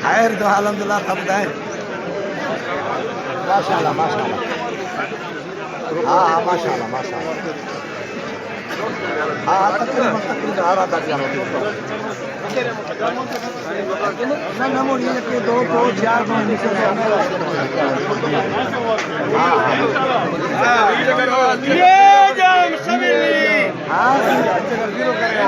خير ده الحمد لله طب ده ما شاء الله ما شاء الله ما شاء الله ما شاء الله تقريبا عرضك يا ना ना वो ये के दो दो चार पाँच निकल ये जाम सभी हाँ जीरो करेगा